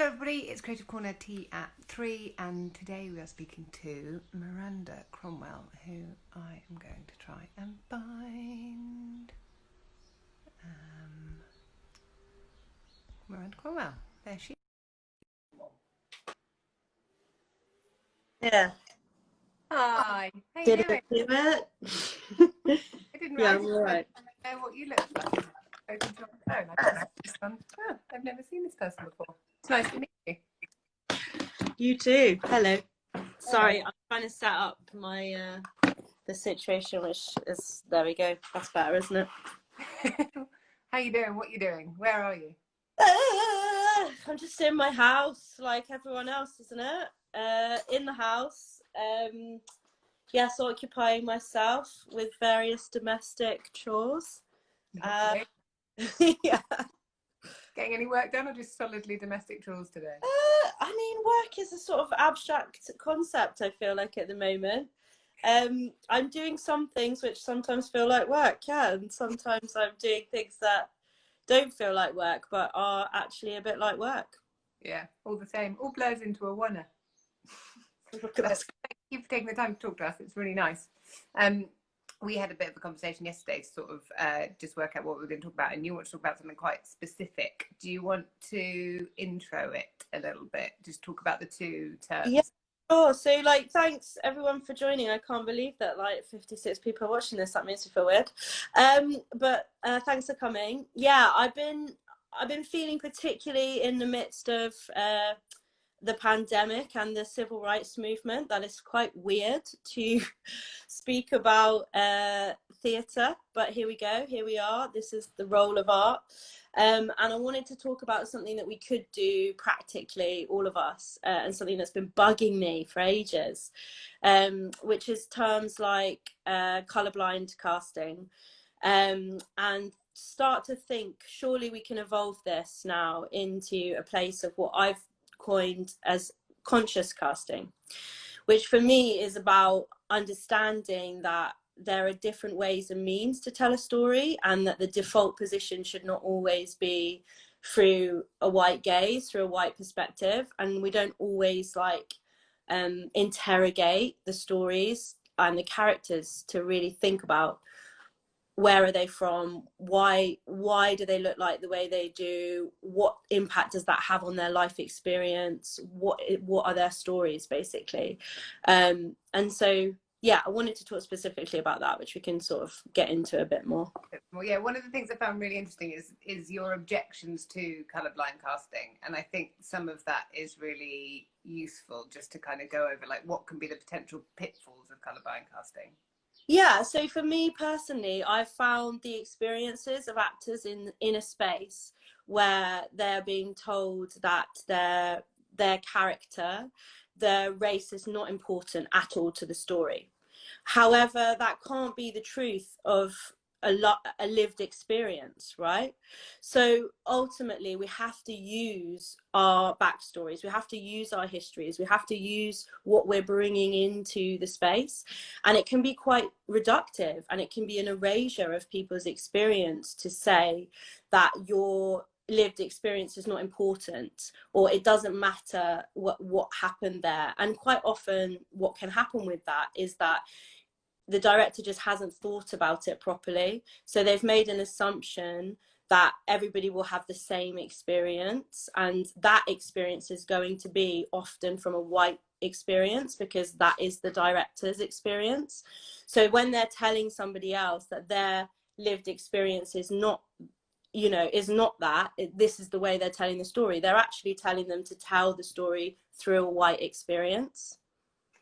everybody, it's Creative Corner Tea at 3, and today we are speaking to Miranda Cromwell, who I am going to try and find. Miranda Cromwell, there she is. Yeah. Hi, how you Did doing? it do it? I didn't Yeah, realise I'm all right. I know what you look like. Open to my phone. I just this one. Oh, I've never seen this person before. It's nice to meet you. You too. Hello. Sorry, I'm trying to set up my the situation, which is, there we go. That's better, isn't it? How you doing? What you doing? Where are you? I'm just in my house, like everyone else, isn't it? In the house. Yes, occupying myself with various domestic chores. Okay. Yeah. Getting any work done, or just solidly domestic chores today? I mean, work is a sort of abstract concept, I feel like, at the moment. I'm doing some things which sometimes feel like work, yeah, and sometimes I'm doing things that don't feel like work but are actually a bit like work. Yeah, all the same. All blurs into a oneer. Look at that. Thank you for taking the time to talk to us. It's really nice. We had a bit of a conversation yesterday to sort of just work out what we were going to talk about, and you want to talk about something quite specific. Do you want to intro it a little bit? Just talk about the two terms. Yeah. Oh, so like, thanks everyone for joining. I can't believe that like 56 people are watching this. That makes me feel weird. But thanks for coming. Yeah, I've been feeling, particularly in the midst of the pandemic and the civil rights movement, that it's quite weird to speak about theatre, but here we go, here we are. This is the role of art. And I wanted to talk about something that we could do practically, all of us, and something that's been bugging me for ages, which is terms like colourblind casting, and start to think, surely we can evolve this now into a place of what I've coined as conscious casting, which for me is about understanding that there are different ways and means to tell a story, and that the default position should not always be through a white gaze, through a white perspective, and we don't always like interrogate the stories and the characters to really think about where are they from, why do they look like the way they do, what impact does that have on their life experience, what are their stories, basically. And so yeah, I wanted to talk specifically about that, which we can sort of get into a bit more. Well, yeah, one of the things I found really interesting is your objections to colourblind casting, and I think some of that is really useful just to kind of go over like what can be the potential pitfalls of colourblind casting. Yeah, so for me personally, I've found the experiences of actors in a space where they're being told that their character, their race is not important at all to the story. However, that can't be the truth of a lived experience, right? So ultimately we have to use our backstories, we have to use our histories, we have to use what we're bringing into the space, and it can be quite reductive, and it can be an erasure of people's experience to say that your lived experience is not important, or it doesn't matter what happened there. And quite often what can happen with that is that the director just hasn't thought about it properly. So they've made an assumption that everybody will have the same experience, and that experience is going to be often from a white experience because that is the director's experience. So when they're telling somebody else that their lived experience is not, you know, is not that, this is the way they're telling the story, they're actually telling them to tell the story through a white experience.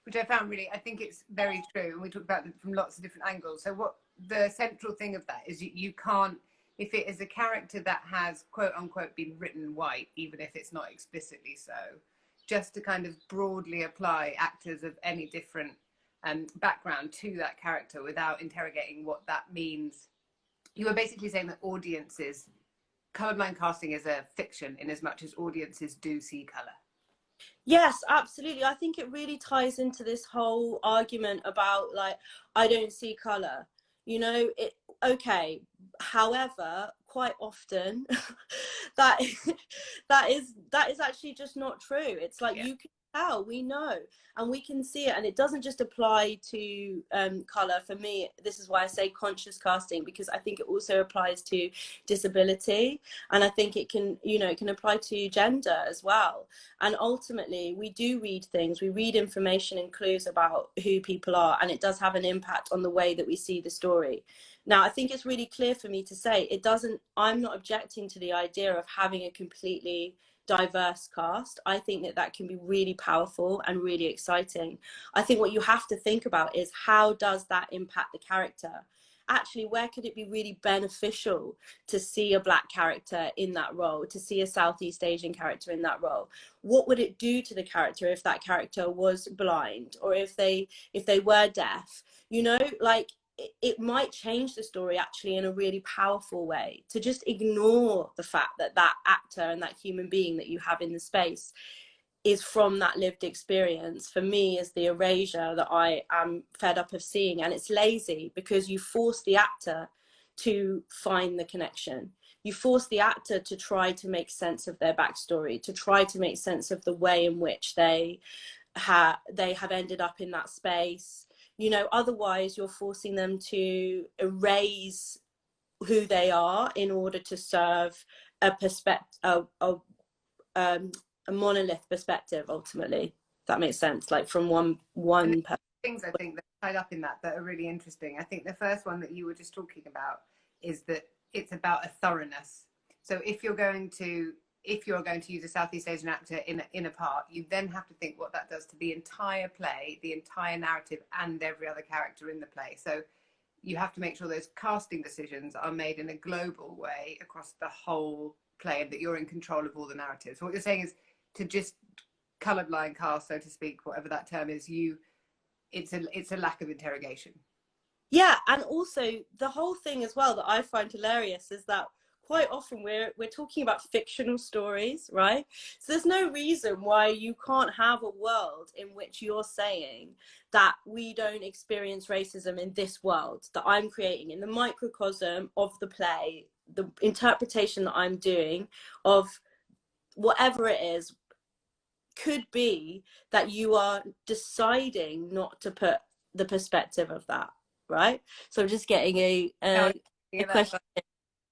Which I found really, I think it's very true. And we talked about it from lots of different angles. So what the central thing of that is you can't, if it is a character that has quote unquote been written white, even if it's not explicitly so, just to kind of broadly apply actors of any different background to that character without interrogating what that means. You were basically saying that audiences, colourblind casting is a fiction in as much as audiences do see colour. Yes, absolutely. I think it really ties into this whole argument about like, I don't see colour, you know, okay. However, quite often that that is actually just not true. It's like, Yeah. you can tell, we know, and we can see it, and it doesn't just apply to color. For me, this is why I say conscious casting, because I think it also applies to disability, and I think it can, you know, it can apply to gender as well. And ultimately, we do read things, we read information and clues about who people are, and it does have an impact on the way that we see the story. Now, I think it's really clear for me to say it doesn't, I'm not objecting to the idea of having a completely diverse cast. I think that that can be really powerful and really exciting. I think what you have to think about is, how does that impact the character? Actually, where could it be really beneficial to see a Black character in that role, to see a Southeast Asian character in that role? What would it do to the character if that character was blind, or if they were deaf? You know, like, it might change the story actually in a really powerful way. To just ignore the fact that that actor and that human being that you have in the space is from that lived experience, for me, is the erasure that I am fed up of seeing. And it's lazy, because you force the actor to find the connection. You force the actor to try to make sense of their backstory, to try to make sense of the way in which they have ended up in that space. You know, otherwise you're forcing them to erase who they are in order to serve a perspective, a monolith perspective, ultimately. If that makes sense, like from one person. Things I think that are tied up in that are really interesting. I think the first one that you were just talking about is that it's about a thoroughness. So if you're going to use a Southeast Asian actor in a part, you then have to think what that does to the entire play, the entire narrative, and every other character in the play. So you have to make sure those casting decisions are made in a global way across the whole play, and that you're in control of all the narratives. So what you're saying is, to just colorblind cast, so to speak, whatever that term is, it's a lack of interrogation. Yeah, and also the whole thing as well that I find hilarious is that quite often we're talking about fictional stories, right? So there's no reason why you can't have a world in which you're saying that we don't experience racism in this world that I'm creating, in the microcosm of the play, the interpretation that I'm doing of whatever it is, could be that you are deciding not to put the perspective of that, right? So I'm just getting a question.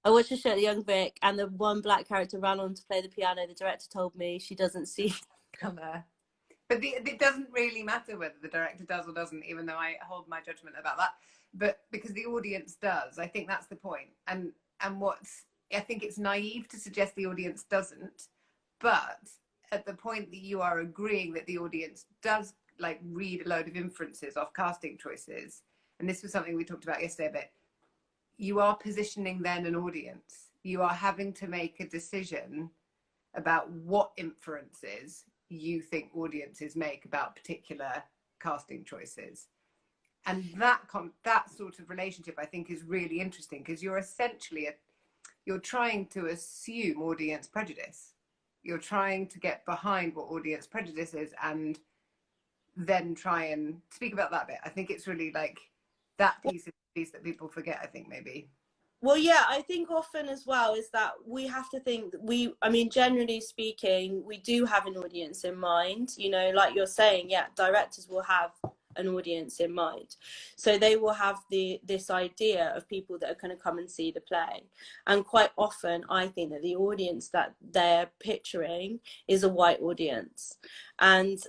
I watched a show at the Young Vic, and the one Black character ran on to play the piano. The director told me she doesn't see Color. But it doesn't really matter whether the director does or doesn't, even though I hold my judgment about that. But because the audience does, I think that's the point. And I think it's naive to suggest the audience doesn't. But at the point that you are agreeing that the audience does, like, read a load of inferences off casting choices, and this was something we talked about yesterday a bit, you are positioning then an audience. You are having to make a decision about what inferences you think audiences make about particular casting choices. And that sort of relationship, I think, is really interesting, because you're essentially you're trying to assume audience prejudice. You're trying to get behind what audience prejudice is, and then try and speak about that bit. I think it's really like that piece that people forget, I think, maybe. Well, yeah, I think often as well is that we have to think that I mean, generally speaking, we do have an audience in mind. You know, like you're saying, yeah, directors will have an audience in mind. So they will have this idea of people that are going to come and see the play. And quite often, I think that the audience that they're picturing is a white audience. And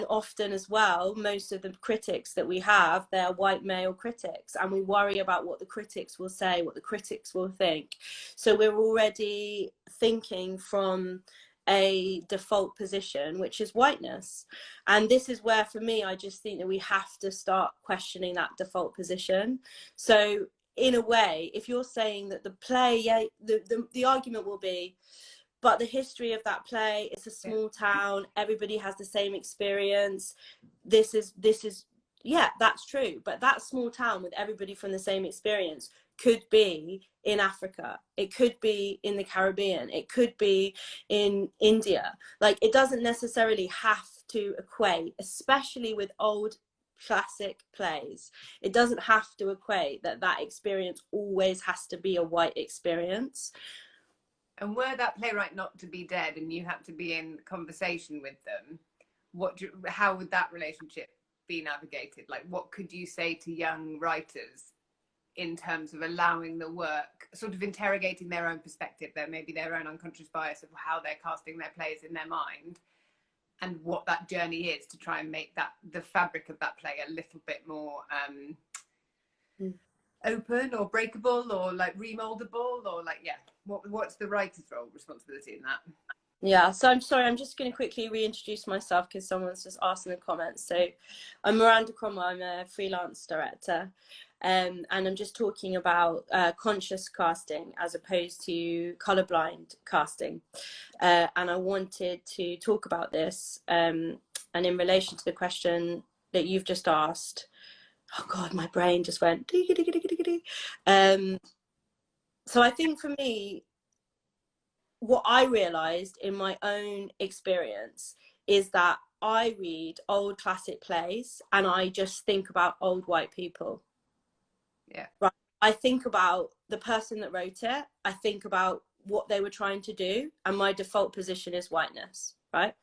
often as well, most of the critics that we have, they're white male critics, and we worry about what the critics will say, what the critics will think. So we're already thinking from a default position, which is whiteness. And this is where, for me, I just think that we have to start questioning that default position. So in a way, if you're saying that the play, yeah, the argument will be, but the history of that play, it's a small town, everybody has the same experience. This is, yeah, that's true. But that small town with everybody from the same experience could be in Africa. It could be in the Caribbean. It could be in India. Like, it doesn't necessarily have to equate, especially with old classic plays. It doesn't have to equate that experience always has to be a white experience. And were that playwright not to be dead and you had to be in conversation with them, how would that relationship be navigated? Like, what could you say to young writers in terms of allowing the work, sort of interrogating their own perspective, maybe their own unconscious bias of how they're casting their plays in their mind, and what that journey is to try and make that the fabric of that play a little bit more open or breakable or like remoldable, or like, yeah, what's the writer's role responsibility in that? Yeah, so I'm sorry, I'm just going to quickly reintroduce myself because someone's just asked in the comments. So I'm Miranda Cromwell, I'm a freelance director, and I'm just talking about conscious casting as opposed to colourblind casting. And I wanted to talk about this, and in relation to the question that you've just asked, oh God, my brain just went. So I think for me, what I realised in my own experience is that I read old classic plays and I just think about old white people. Yeah. Right. I think about the person that wrote it. I think about what they were trying to do, and my default position is whiteness, right?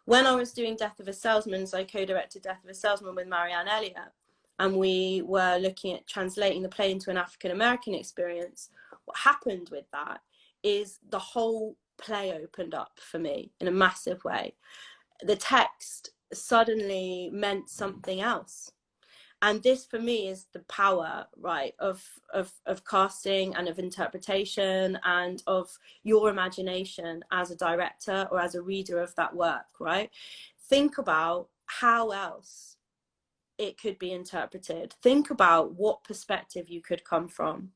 When I was doing Death of a Salesman, so I co-directed Death of a Salesman with Miranda Elliot, and we were looking at translating the play into an African-American experience. What happened with that is the whole play opened up for me in a massive way. The text suddenly meant something else. And this for me is the power, right, of casting and of interpretation and of your imagination as a director or as a reader of that work, right? Think about how else it could be interpreted. Think about what perspective you could come from.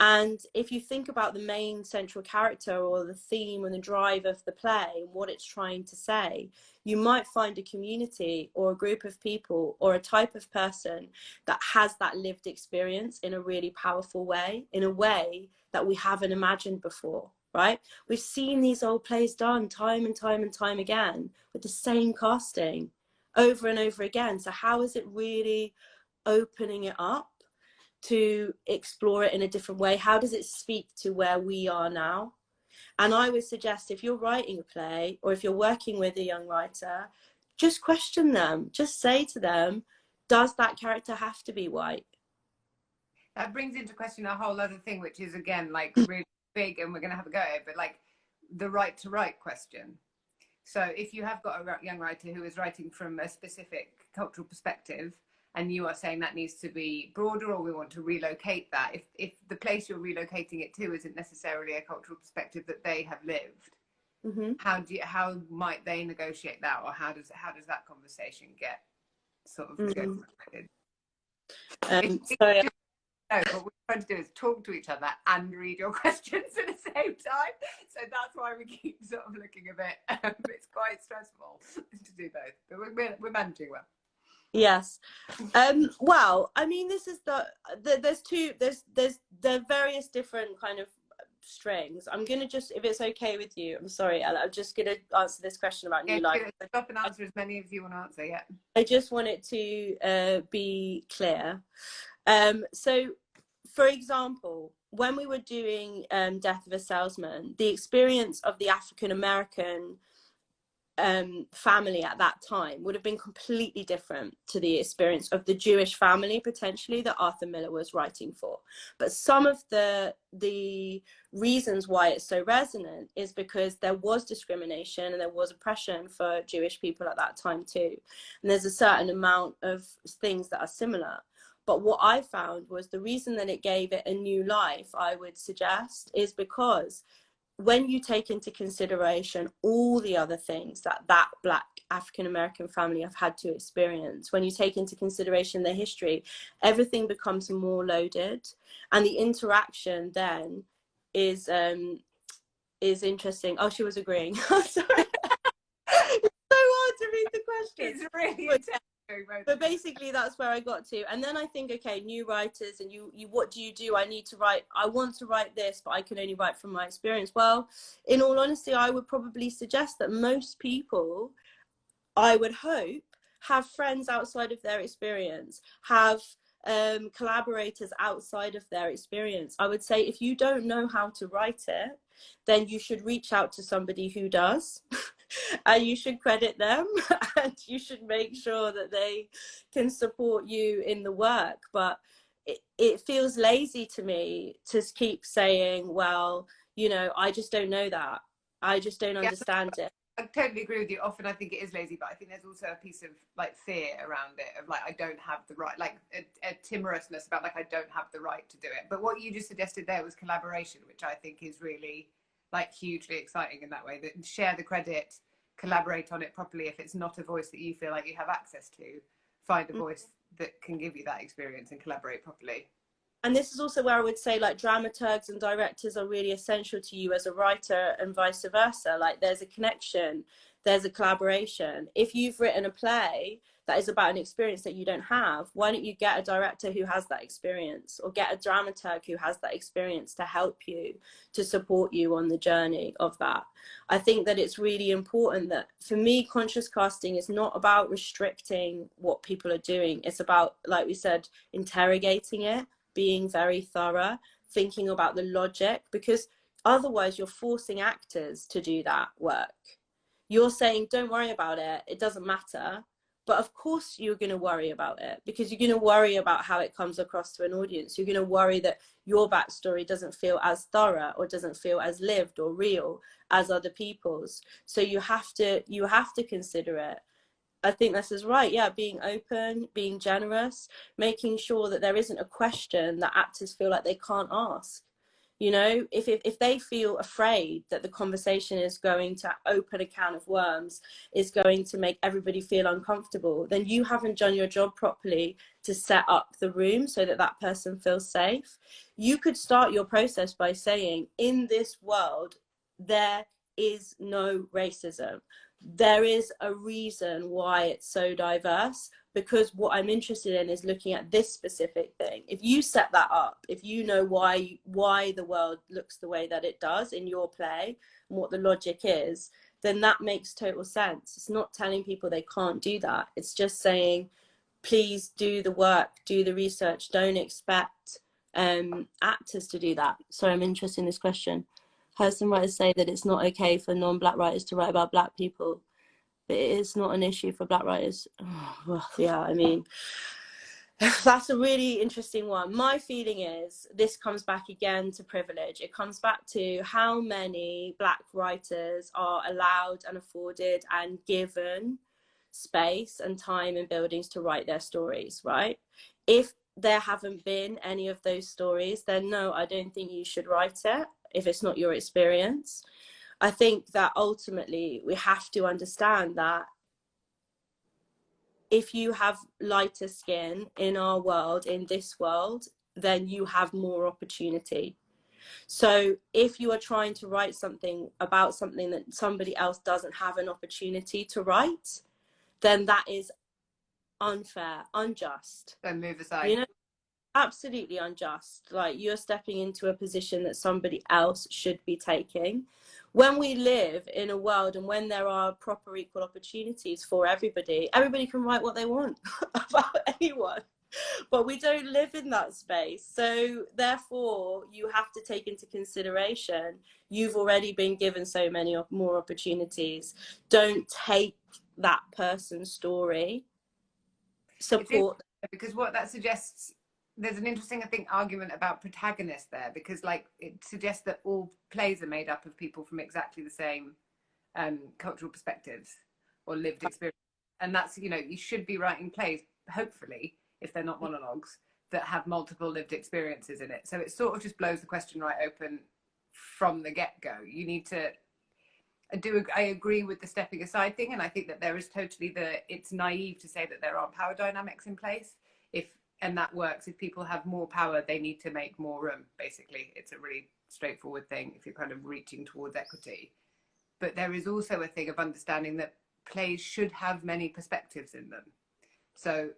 And if you think about the main central character or the theme and the drive of the play and what it's trying to say, you might find a community or a group of people or a type of person that has that lived experience in a really powerful way, in a way that we haven't imagined before, right? We've seen these old plays done time and time and time again with the same casting over and over again. So how is it really opening it up to explore it in a different way? How does it speak to where we are now? And I would suggest, if you're writing a play or if you're working with a young writer, just question them. Just say to them, does that character have to be white? That brings into question a whole other thing, which is, again, like really big, and we're going to have a go at it, but like the right to write question. So if you have got a young writer who is writing from a specific cultural perspective, and you are saying that needs to be broader, or we want to relocate that, if the place you're relocating it to isn't necessarily a cultural perspective that they have lived, how might they negotiate that, or how does that conversation get sort of negotiated? What we're trying to do is talk to each other and read your questions at the same time, so that's why we keep sort of looking a bit it's quite stressful to do both, but we're managing well. Yes. Well, I mean, this is there's various different kind of strings. I'm gonna just, if it's okay with you, I'm sorry, I'm just gonna answer this question about new life. Stop and answer as many as you want to answer. Yeah. I just want it to be clear. So, for example, when we were doing Death of a Salesman, the experience of the African American family at that time would have been completely different to the experience of the Jewish family potentially that Arthur Miller was writing for. But some of the reasons why it's so resonant is because there was discrimination and there was oppression for Jewish people at that time too, and there's a certain amount of things that are similar. But what I found was the reason that it gave it a new life, I would suggest, is because when you take into consideration all the other things that Black African-American family have had to experience, when you take into consideration their history, everything becomes more loaded, and the interaction then is interesting. Oh, she was agreeing. Sorry. It's so hard to read the question. It's really intense. But basically that's where I got to. And then I think, okay, new writers, and you what do you do? I want to write this, but I can only write from my experience. Well, in all honesty, I would probably suggest that most people, I would hope, have friends outside of their experience, have collaborators outside of their experience. I would say if you don't know how to write it, then you should reach out to somebody who does. And you should credit them, and you should make sure that they can support you in the work. But it feels lazy to me to keep saying, well, you know, I just don't know that. I just don't understand it. I totally agree with you. Often I think it is lazy, but I think there's also a piece of like fear around it, of like, I don't have the right, like a timorousness about like, I don't have the right to do it. But what you just suggested there was collaboration, which I think is really like hugely exciting in that way, that share the credit, collaborate on it properly. If it's not a voice that you feel like you have access to, find a voice that can give you that experience and collaborate properly. And this is also where I would say like dramaturgs and directors are really essential to you as a writer, and vice versa. Like there's a connection, there's a collaboration. If you've written a play that is about an experience that you don't have, why don't you get a director who has that experience, or get a dramaturg who has that experience to help you, to support you on the journey of that. I think that it's really important that, for me, conscious casting is not about restricting what people are doing. It's about, like we said, interrogating it, being very thorough, thinking about the logic, because otherwise you're forcing actors to do that work. You're saying, don't worry about it, it doesn't matter. But of course you're going to worry about it, because you're going to worry about how it comes across to an audience. You're going to worry that your backstory doesn't feel as thorough, or doesn't feel as lived or real as other people's. So you have to consider it. I think this is right. Yeah, being open, being generous, making sure that there isn't a question that actors feel like they can't ask. You know, if they feel afraid that the conversation is going to open a can of worms, is going to make everybody feel uncomfortable, then you haven't done your job properly to set up the room so that that person feels safe. You could start your process by saying, in this world, there is no racism. There is a reason why it's so diverse, because what I'm interested in is looking at this specific thing. If you set that up, if you know why the world looks the way that it does in your play and what the logic is, then that makes total sense. It's not telling people they can't do that. It's just saying, please do the work, do the research. Don't expect actors to do that. So I'm interested in this question. Heard some writers say that it's not okay for non-Black writers to write about Black people, but it is not an issue for Black writers. Oh, well, yeah, I mean, that's a really interesting one. My feeling is this comes back again to privilege. It comes back to how many Black writers are allowed and afforded and given space and time in buildings to write their stories, right? If there haven't been any of those stories, then no, I don't think you should write it if it's not your experience. I think that ultimately we have to understand that if you have lighter skin in our world, in this world, then you have more opportunity. So if you are trying to write something about something that somebody else doesn't have an opportunity to write, then that is unfair, unjust. Then move aside. You know, absolutely unjust. Like, you're stepping into a position that somebody else should be taking. When we live in a world and when there are proper equal opportunities for everybody, everybody can write what they want about anyone. But we don't live in that space. So therefore, you have to take into consideration, you've already been given so many more opportunities. Don't take that person's story. Support. Because what that suggests, there's an interesting, I think, argument about protagonists there, because like it suggests that all plays are made up of people from exactly the same cultural perspectives or lived experience. And that's, you know, you should be writing plays, hopefully, if they're not monologues, that have multiple lived experiences in it. So it sort of just blows the question right open from the get-go. You need to I agree with the stepping aside thing, and I think that there is totally it's naive to say that there aren't power dynamics in place. And that works. If people have more power, they need to make more room, basically. It's a really straightforward thing if you're kind of reaching towards equity. But there is also a thing of understanding that plays should have many perspectives in them. So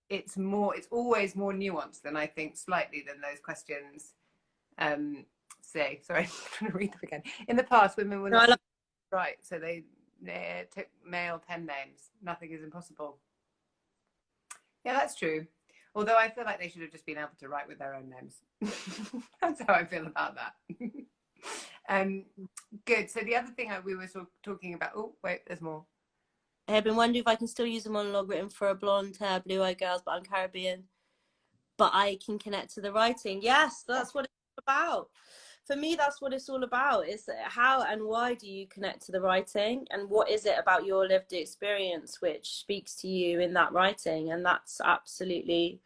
it's always more nuanced than I think slightly than those questions say. Sorry, I'm trying to read them again. In the past, women were not right, so they took male pen names. Nothing is impossible. Yeah, that's true. Although I feel like they should have just been able to write with their own names. That's how I feel about that. Good. So the other thing we were sort of talking about, oh, wait, there's more. I've been wondering if I can still use a monologue written for a blonde hair, blue-eyed girls, but I'm Caribbean. But I can connect to the writing. Yes, that's what it's about. For me, that's what it's all about. Is how and why do you connect to the writing, and what is it about your lived experience which speaks to you in that writing? And that's absolutely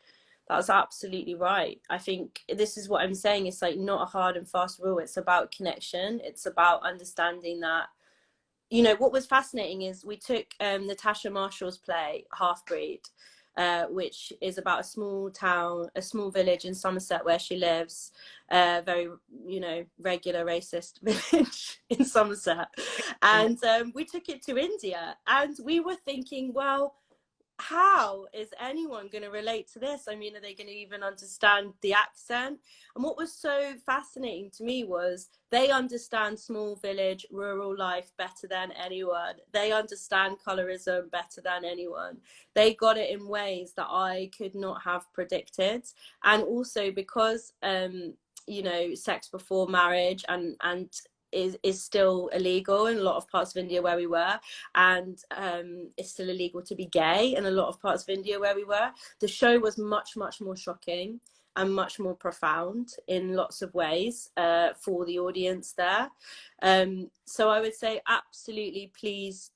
right. I think this is what I'm saying. It's like not a hard and fast rule. It's about connection. It's about understanding that, you know, what was fascinating is we took Natasha Marshall's play Half Breed, which is about a small town, a small village in Somerset where she lives, very, you know, regular racist village in Somerset. And we took it to India, and we were thinking, well, how is anyone going to relate to this? I mean, are they going to even understand the accent? And what was so fascinating to me was they understand small village rural life better than anyone. They understand colorism better than anyone. They got it in ways that I could not have predicted. And also because you know, sex before marriage and is still illegal in a lot of parts of India where we were, and it's still illegal to be gay in a lot of parts of India where we were. The show was much more shocking and much more profound in lots of ways for the audience there. So I would say absolutely, please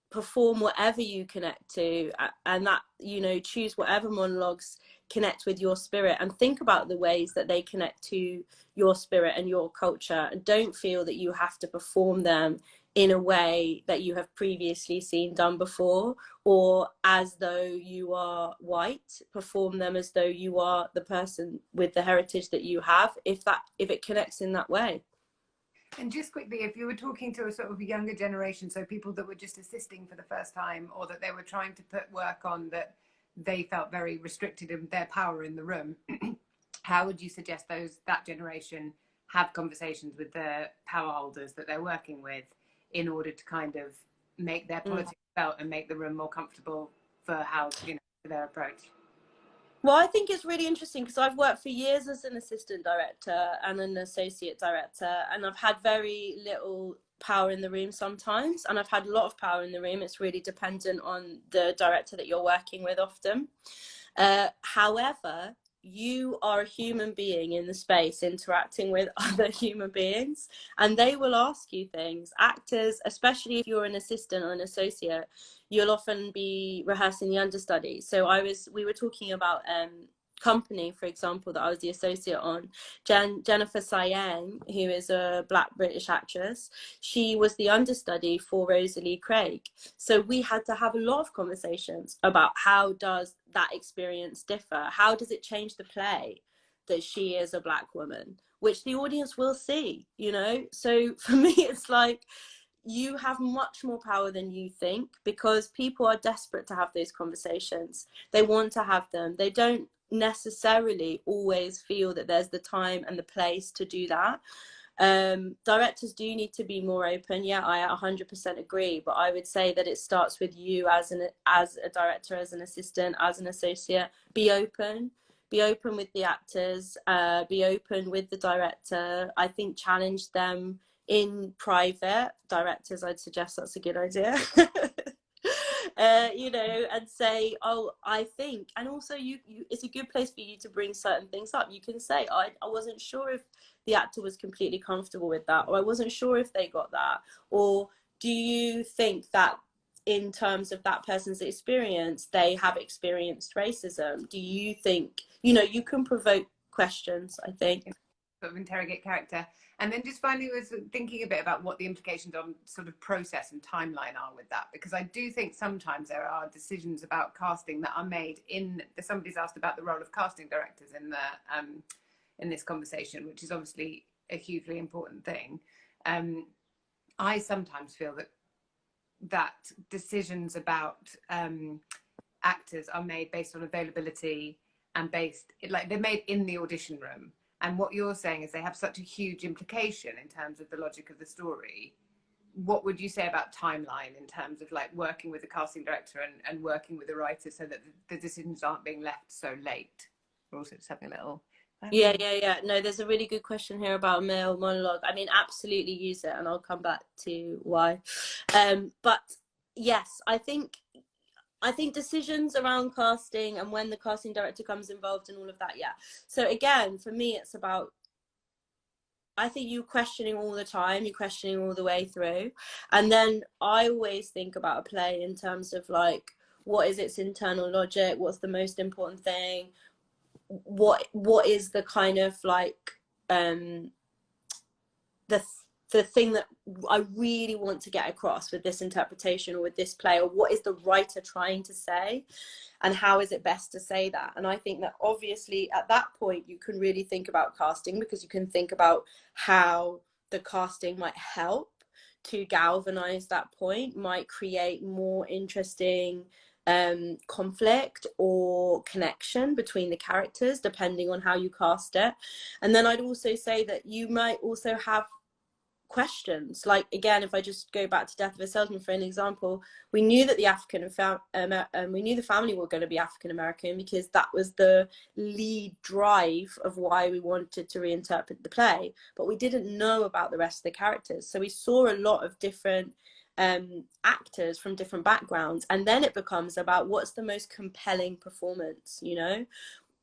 perform whatever you connect to, and that, you know, choose whatever monologues connect with your spirit, and think about the ways that they connect to your spirit and your culture, and don't feel that you have to perform them in a way that you have previously seen done before, or as though you are white. Perform them as though you are the person with the heritage that you have, if it connects in that way. And just quickly, if you were talking to a sort of younger generation, so people that were just assisting for the first time, or that they were trying to put work on that they felt very restricted in their power in the room, how would you suggest that generation have conversations with the power holders that they're working with in order to kind of make their politics felt and make the room more comfortable for how, you know, for their approach? Well, I think it's really interesting because I've worked for years as an assistant director and an associate director, and I've had very little power in the room sometimes, and I've had a lot of power in the room. It's really dependent on the director that you're working with often. However, you are a human being in the space interacting with other human beings, and they will ask you things. Actors, especially if you're an assistant or an associate, you'll often be rehearsing the understudy. So we were talking about Company, for example, that I was the associate on. Jennifer Siang, who is a Black British actress, she was the understudy for Rosalie Craig. So we had to have a lot of conversations about how does that experience differ? How does it change the play that she is a Black woman, which the audience will see, you know? So for me, it's like, you have much more power than you think, because people are desperate to have those conversations. They want to have them. They don't necessarily always feel that there's the time and the place to do that. Directors do need to be more open. Yeah, I 100% agree. But I would say that it starts with you as a director, as an assistant, as an associate. Be open. Be open with the actors. Be open with the director. I think challenge them in private. Directors, I'd suggest that's a good idea. You know, and say, oh, I think, and also you it's a good place for you to bring certain things up. You can say, I wasn't sure if the actor was completely comfortable with that, or I wasn't sure if they got that, or do you think that in terms of that person's experience, they have experienced racism? Do you think, you know, you can provoke questions, I think. Sort of interrogate character. And then just finally was thinking a bit about what the implications on sort of process and timeline are with that, because I do think sometimes there are decisions about casting that are made somebody's asked about the role of casting directors in this conversation, which is obviously a hugely important thing. I sometimes feel that decisions about actors are made based on availability and they're made in the audition room. And what you're saying is they have such a huge implication in terms of the logic of the story, what would you say about timeline in terms of like working with the casting director and working with the writer so that the decisions aren't being left so late? We're also just having a little... Yeah. No, there's a really good question here about male monologue. I mean, absolutely use it, and I'll come back to why. But yes, I think decisions around casting and when the casting director comes involved and all of that, yeah. So again, for me, it's about, I think you questioning all the time, you're questioning all the way through. And then I always think about a play in terms of like, what is its internal logic? What's the most important thing? What is the kind of like the thing that I really want to get across with this interpretation or with this play, or what is the writer trying to say, and how is it best to say that? And I think that obviously at that point you can really think about casting, because you can think about how the casting might help to galvanize that point, might create more interesting conflict or connection between the characters depending on how you cast it. And then I'd also say that you might also have questions, like, again, if I just go back to Death of a Salesman for an example, we knew that we knew the family were going to be African American because that was the lead drive of why we wanted to reinterpret the play, but we didn't know about the rest of the characters. So we saw a lot of different actors from different backgrounds, and then it becomes about what's the most compelling performance, you know,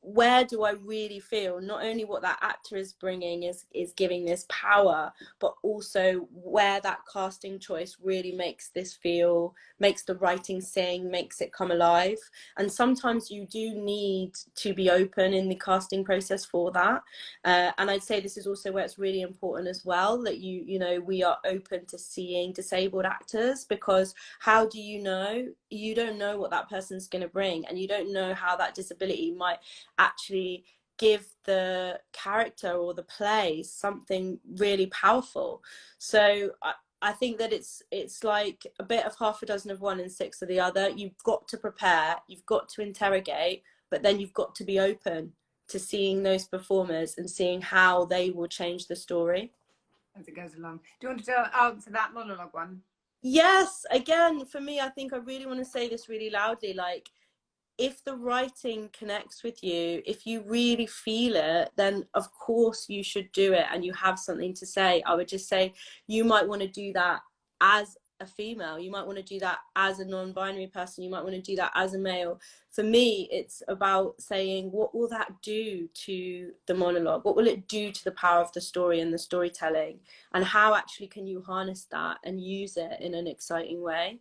where do I really feel not only what that actor is bringing is giving this power, but also where that casting choice really makes the writing sing, makes it come alive. And sometimes you do need to be open in the casting process for that. And I'd say this is also where it's really important as well, that you know, we are open to seeing disabled actors, because how do you know? You don't know what that person's going to bring, and you don't know how that disability might actually give the character or the play something really powerful. So I think that it's like a bit of half a dozen of one and six of the other. You've got to prepare, you've got to interrogate, but then you've got to be open to seeing those performers and seeing how they will change the story as it goes along. Do you want to answer that monologue one? Yes, again, for me, I think I really want to say this really loudly, like, if the writing connects with you, if you really feel it, then of course you should do it and you have something to say. I would just say you might want to do that as a female, you might want to do that as a non-binary person, you might want to do that as a male. For me, it's about saying, what will that do to the monologue? What will it do to the power of the story and the storytelling? And how actually can you harness that and use it in an exciting way?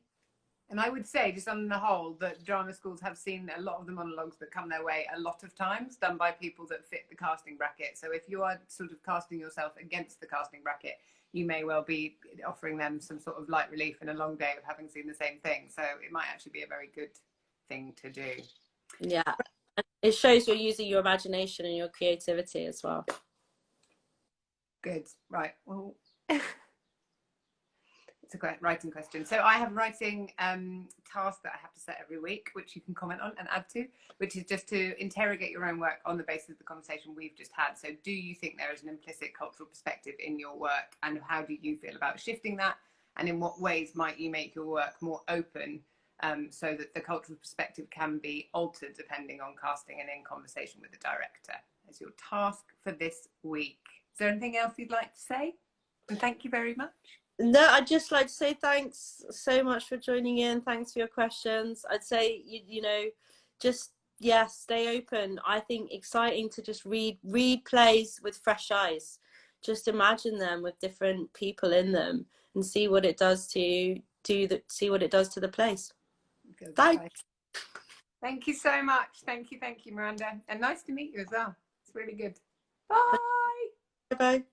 And I would say, just on the whole, that drama schools have seen a lot of the monologues that come their way a lot of times done by people that fit the casting bracket. So if you are sort of casting yourself against the casting bracket, you may well be offering them some sort of light relief in a long day of having seen the same thing. So it might actually be a very good thing to do. Yeah, it shows you're using your imagination and your creativity as well. Good. Right. Well, it's a great writing question. So I have a writing task that I have to set every week, which you can comment on and add to, which is just to interrogate your own work on the basis of the conversation we've just had. So do you think there is an implicit cultural perspective in your work, and how do you feel about shifting that? And in what ways might you make your work more open so that the cultural perspective can be altered depending on casting and in conversation with the director? As your task for this week. Is there anything else you'd like to say? And thank you very much. No, I'd just like to say thanks so much for joining in. Thanks for your questions. I'd say, you know, just, yeah, stay open. I think exciting to just read plays with fresh eyes. Just imagine them with different people in them and see what it does to see what it does to the place. Good. Thanks. Thank you so much. Thank you, Miranda. And nice to meet you as well. It's really good. Bye. Bye.